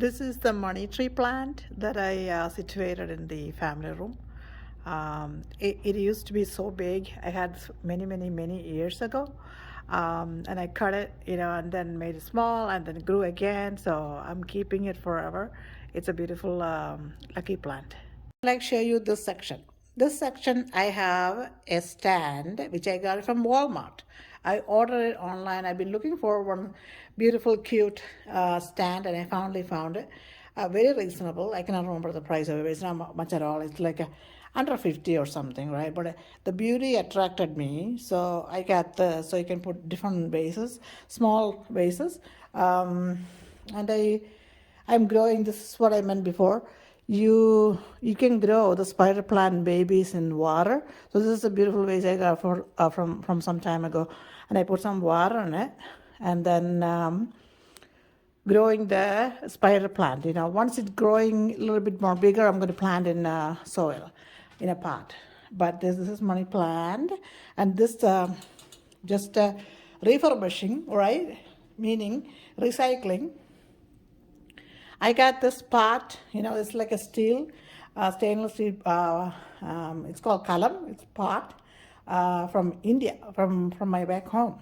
This is the money tree plant that I situated in the family room. It used to be so big. I had many years ago. And I cut it, and then made it small and then it grew again. So I'm keeping it forever. It's a beautiful, lucky plant. I'd like to show you this section. This section, I have a stand which I got from Walmart. I ordered it online. I've been looking for one beautiful, cute stand, and I finally found it. Very reasonable. I cannot remember the price of it. It's not much at all. It's like under 50 or something, right? But the beauty attracted me, so I got the. So you can put different vases, small vases, and I'm growing. This is what I meant before. You can grow the spider plant babies in water. So this is a beautiful vase I got from some time ago, and I put some water in it, and then growing the spider plant. Once it's growing a little bit more bigger, I'm going to plant in soil, in a pot. But this is money plant, and this just refurbishing, right? Meaning recycling. I got this pot, it's like a stainless steel, it's called kalam, it's pot, from India, from my back home,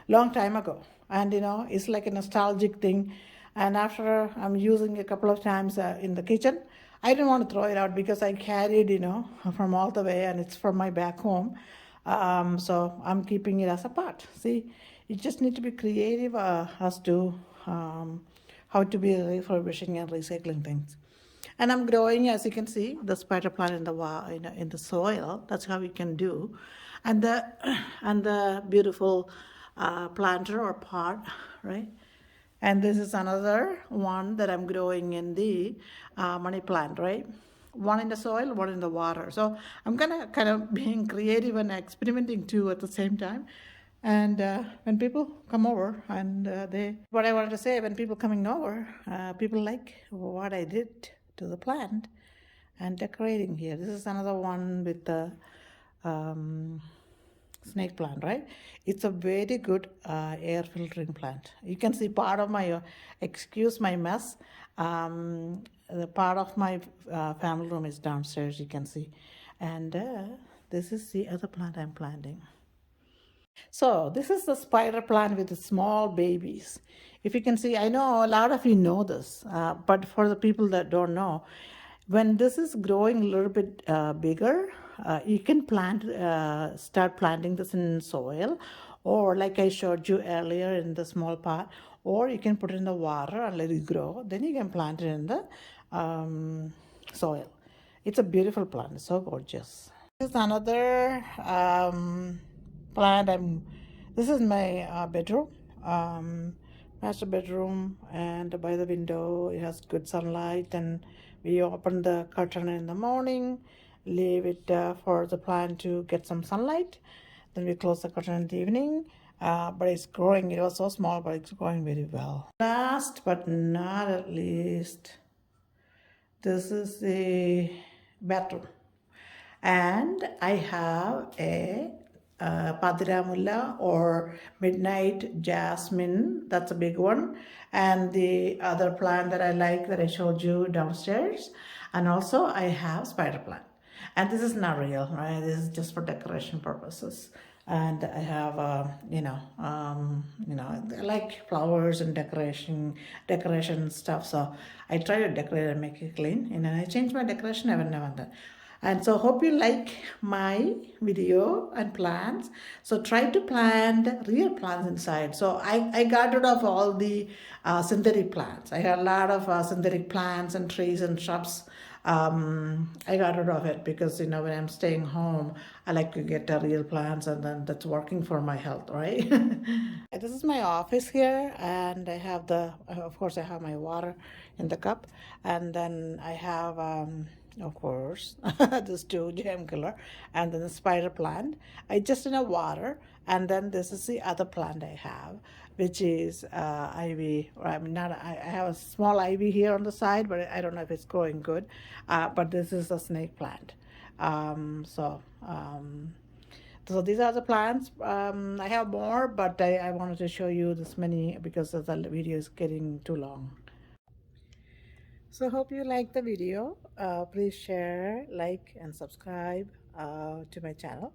long time ago. And, it's like a nostalgic thing. And after I'm using a couple of times in the kitchen, I didn't want to throw it out because I carried, from all the way, and it's from my back home. So I'm keeping it as a pot. See, you just need to be creative as to how to be refurbishing and recycling things. And I'm growing, as you can see, the spider plant in the soil. That's how we can do, and the and the beautiful planter or pot, right? And this is another one that I'm growing in the money plant, right? One in the soil, one in the water. So I'm gonna kind of being creative and experimenting too at the same time. And when people come over, and what I wanted to say, when people coming over, people like what I did to the plant and decorating here. This is another one with the um, snake plant, right? It's a very good air filtering plant. You can see part of my, excuse my mess, the part of my family room is downstairs, you can see. And this is the other plant I'm planting. So this is the spider plant with the small babies. If you can see, I know a lot of you know this, but for the people that don't know, when this is growing a little bit bigger, you can start planting this in soil, or like I showed you earlier in the small pot, or you can put it in the water and let it grow. Then you can plant it in the soil. It's a beautiful plant, it's so gorgeous. This is another plant. This is my bedroom, master bedroom, and by the window it has good sunlight. And we open the curtain in the morning, leave it for the plant to get some sunlight. Then we close the curtain in the evening. But it's growing. It was so small, but it's growing very well. Last but not at least, this is the bathroom. And I have a Padiramulla or midnight jasmine. That's a big one. And the other plant that I like that I showed you downstairs. And also I have spider plant. And this is not real, right? This is just for decoration purposes. And I have, I like flowers and decoration stuff. So I try to decorate and make it clean. And I change my decoration every now and then. And so hope you like my video and plants. So try to plant real plants inside. So I got rid of all the synthetic plants. I had a lot of synthetic plants and trees and shrubs. I got rid of it because when I'm staying home, I like to get real plants, and then that's working for my health, right? This is my office here, and I have of course I have my water in the cup, and then I have of course this two gem killer, and then the spider plant. I just in a water, and then this is the other plant I have, which is ivy. Or I mean, not I have a small ivy here on the side, but I don't know if it's growing good. But this is a snake plant. So these are the plants. I have more, but I wanted to show you this many because the video is getting too long. So hope you like the video. Please share, like, and subscribe to my channel.